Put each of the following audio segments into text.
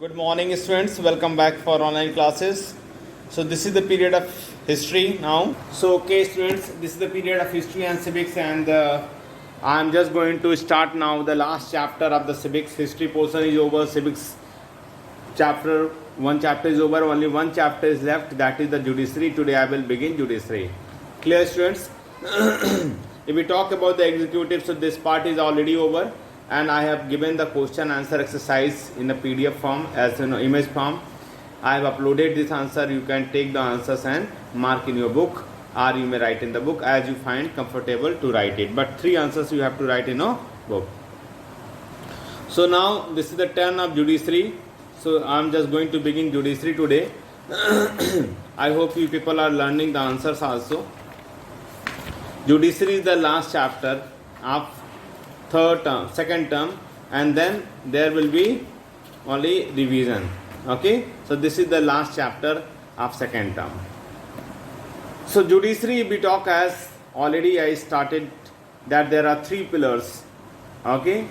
Good morning, students. Welcome back for online classes. So this is the period of history now. So okay, students, this is the period of history and civics, and I'm just going to start now. The last chapter of the civics history portion is over. Civics chapter one chapter is over. Only one chapter is left. That is the judiciary. Today I will begin judiciary. Clear, students? If we talk about the executive, so this part is already over. And I have given the question answer exercise in a PDF form as an image form. I have uploaded this answer. You can take the answers and mark in your book, or you may write in the book as you find comfortable to write it. But 3 answers you have to write in a book. So now this is the turn of judiciary. So I am just going to begin judiciary today. I hope you people are learning the answers also. Judiciary is the last chapter of second term, and then there will be only revision. Okay, so this is the last chapter of second term. So judiciary, we talk as already I started that there are 3 pillars. Okay,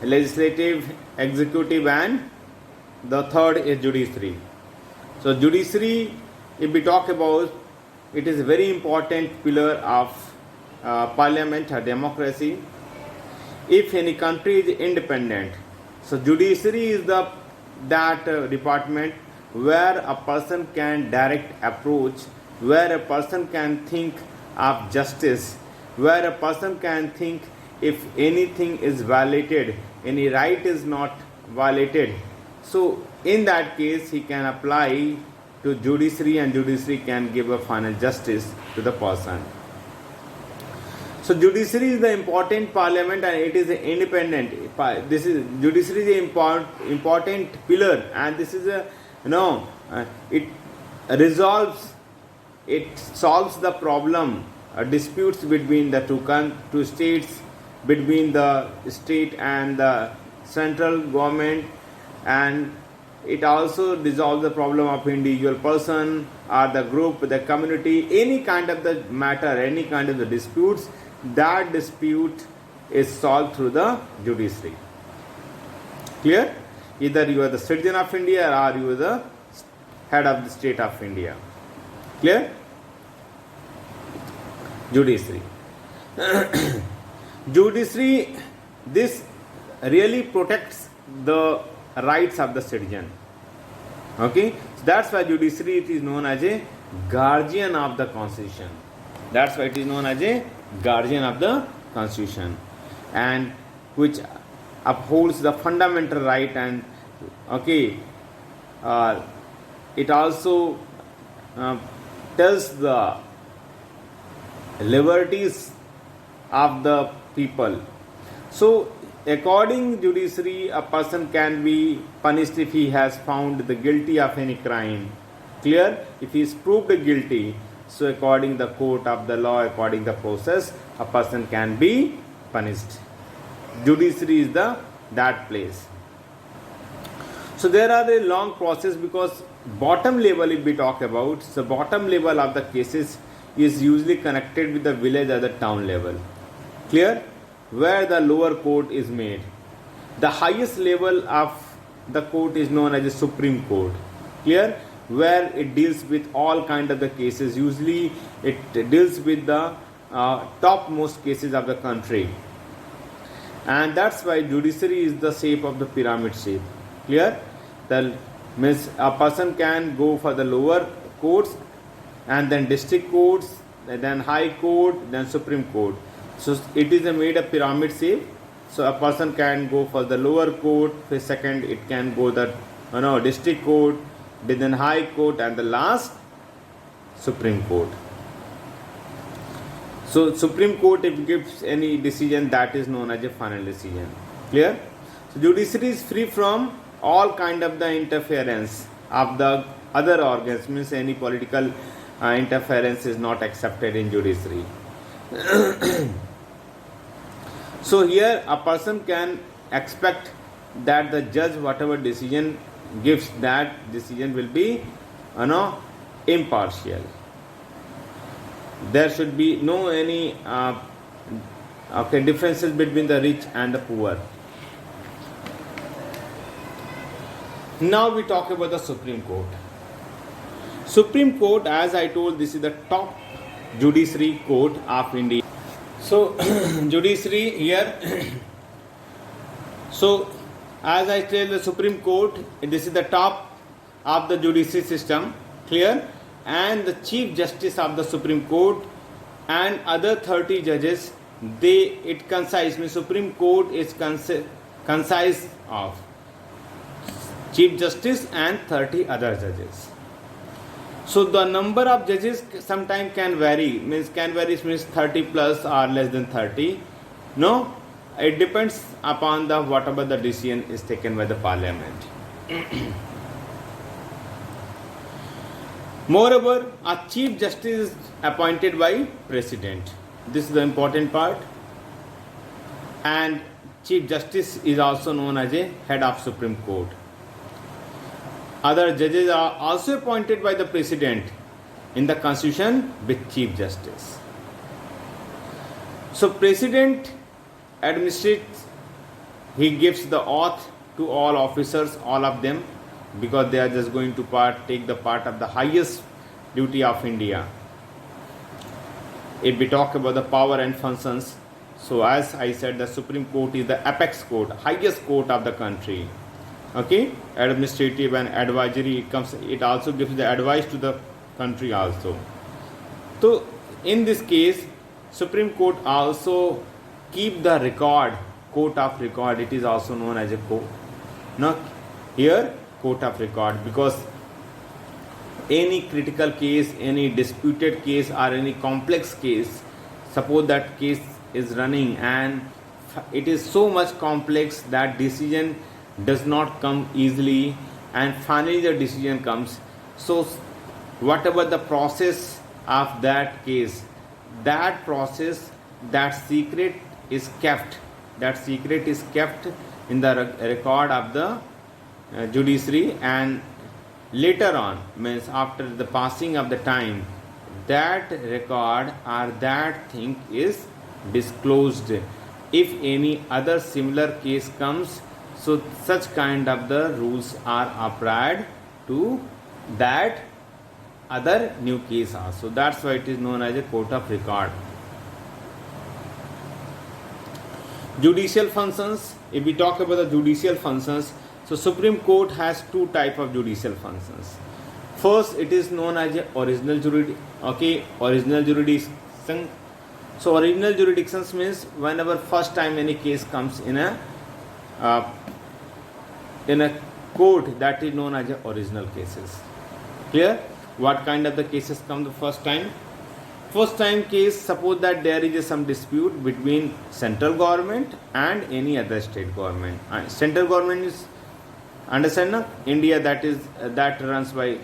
legislative, executive, and the third is judiciary. So judiciary, if we talk about, it is a very important pillar of parliament or democracy. If any country is independent, so judiciary is that department where a person can direct approach, where a person can think of justice, where a person can think if anything is violated, any right is not violated. So in that case he can apply to judiciary, and judiciary can give a final justice to the person. So judiciary is the important parliament, and it is independent. This is judiciary is an important pillar, and this is it solves the problem, disputes between the two states, between the state and the central government, and it also resolves the problem of individual person or the group, the community, any kind of the matter, any kind of the disputes. That dispute is solved through the judiciary. Clear? Either you are the citizen of India or you are the head of the state of India. Clear? Judiciary. Judiciary, this really protects the rights of the citizen. Okay? So that's why judiciary, it is known as a guardian of the constitution. That's why it is known as a guardian of the constitution, and which upholds the fundamental right, and it also tells the liberties of the people. So according judiciary, a person can be punished if he has found the guilty of any crime. Clear? If he is proved guilty, so according the court of the law, according the process, a person can be punished. Judiciary is that place. So there are a long process, because bottom level, if we talk about, so bottom level of the cases is usually connected with the village or the town level. Clear? Where the lower court is made. The highest level of the court is known as the Supreme Court. Clear? Where it deals with all kind of the cases. Usually it deals with the topmost cases of the country, and that's why judiciary is the shape of the pyramid shape. Clear? The means a person can go for the lower courts, and then district courts, then high court, then Supreme Court. So it is made a pyramid shape. So a person can go for the lower court, for second it can go the district court, then high court, and the last Supreme Court. So Supreme Court, if it gives any decision, that is known as a final decision. Clear? So judiciary is free from all kind of the interference of the other organs, means any political interference is not accepted in judiciary. So here a person can expect that the judge, whatever decision gives, that decision will be impartial. There should be no any differences between the rich and the poor. Now we talk about the Supreme Court. Supreme Court, as I told, this is the top judiciary court of India. So judiciary here. So as I tell, the Supreme Court, this is the top of the judiciary system, clear, and the Chief Justice of the Supreme Court and other 30 judges, it concise, means Supreme Court is concise of Chief Justice and 30 other judges. So the number of judges sometimes can vary, means 30 plus or less than 30. No, it depends upon the whatever the decision is taken by the parliament. Moreover, a Chief Justice is appointed by President. This is the important part. And Chief Justice is also known as a head of Supreme Court. Other judges are also appointed by the President in the Constitution with Chief Justice. So President administrates, he gives the oath to all officers, all of them, because they are just going to take the part of the highest duty of India. If we talk about the power and functions, so as I said, the Supreme Court is the apex court, highest court of the country. Okay, administrative and advisory, it also gives the advice to the country also. So in this case, Supreme Court also keep the record, court of record. It is also known as a court. Now here, court of record, because any critical case, any disputed case or any complex case, suppose that case is running and it is so much complex that decision does not come easily, and finally the decision comes. So whatever the process of that case, that process, that secret is kept. That secret is kept in the record of the judiciary, and later on, means after the passing of the time, that record or that thing is disclosed. If any other similar case comes, so such kind of the rules are applied to that other new case also. That's why it is known as a court of record. Judicial functions. If we talk about the judicial functions, so Supreme Court has two type of judicial functions. First, it is known as a original jurisdiction. So original jurisdictions means whenever first time any case comes in a court, that is known as original cases. Clear? What kind of the cases come the first time? First time case, suppose that there is some dispute between central government and any other state government. Central government is, understand na? India, that runs by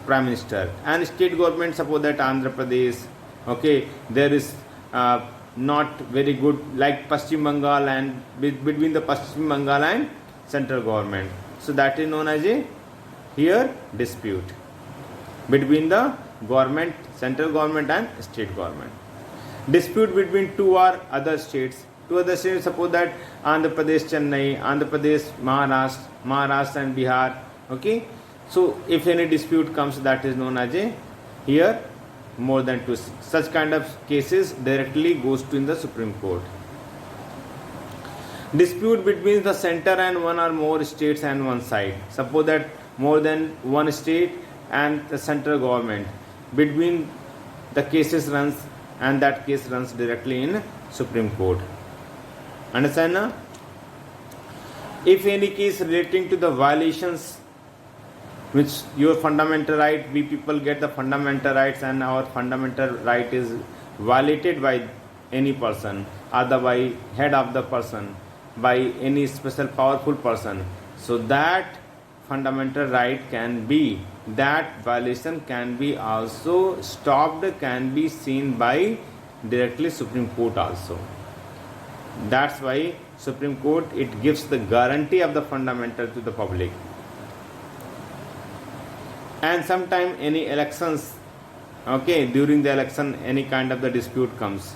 Prime Minister, and state government, suppose that Andhra Pradesh, okay, there is not very good, like Paschim Bengal, and between the Paschim Bengal and central government. So that is known as a here dispute between the government, central government and state government. Dispute between two or other states. Two other states, suppose that Andhra Pradesh, Chennai, Andhra Pradesh, Maharashtra and Bihar. Okay. So if any dispute comes, that is known as a here more than two. Such kind of cases directly goes to in the Supreme Court. Dispute between the center and one or more states and one side. Suppose that more than one state and the central government, between the cases runs, and that case runs directly in Supreme Court. Understand now? If any case relating to the violations which your fundamental right, we people get the fundamental rights, and our fundamental right is violated by any person, either by head of the person, by any special powerful person, so that fundamental right can be, that violation can be also stopped, can be seen by directly Supreme Court also. That's why Supreme Court, it gives the guarantee of the fundamental to the public. And sometime any elections, okay, during the election any kind of the dispute comes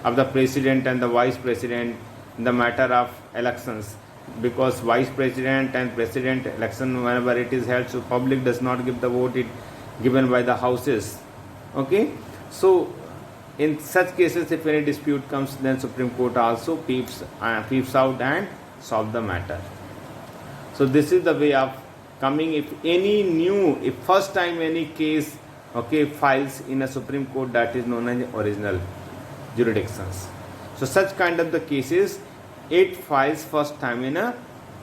of the president and the vice president in the matter of elections, because vice president and president election whenever it is held, so public does not give the vote, it given by the houses. Okay, so in such cases if any dispute comes, then Supreme Court also peeps out and solve the matter. So this is the way of coming. If first time any case files in a Supreme Court, that is known as original jurisdictions. So such kind of the cases, it files first time in a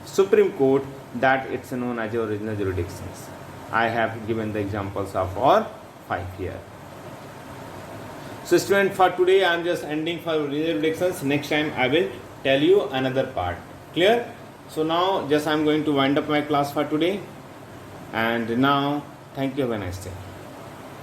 Supreme Court, that it's known as original jurisdictions. I have given the examples of all 5 here. So student, for today I am just ending for original jurisdictions. Next time I will tell you another part. Clear? So now just I am going to wind up my class for today. And now thank you. Have a nice day.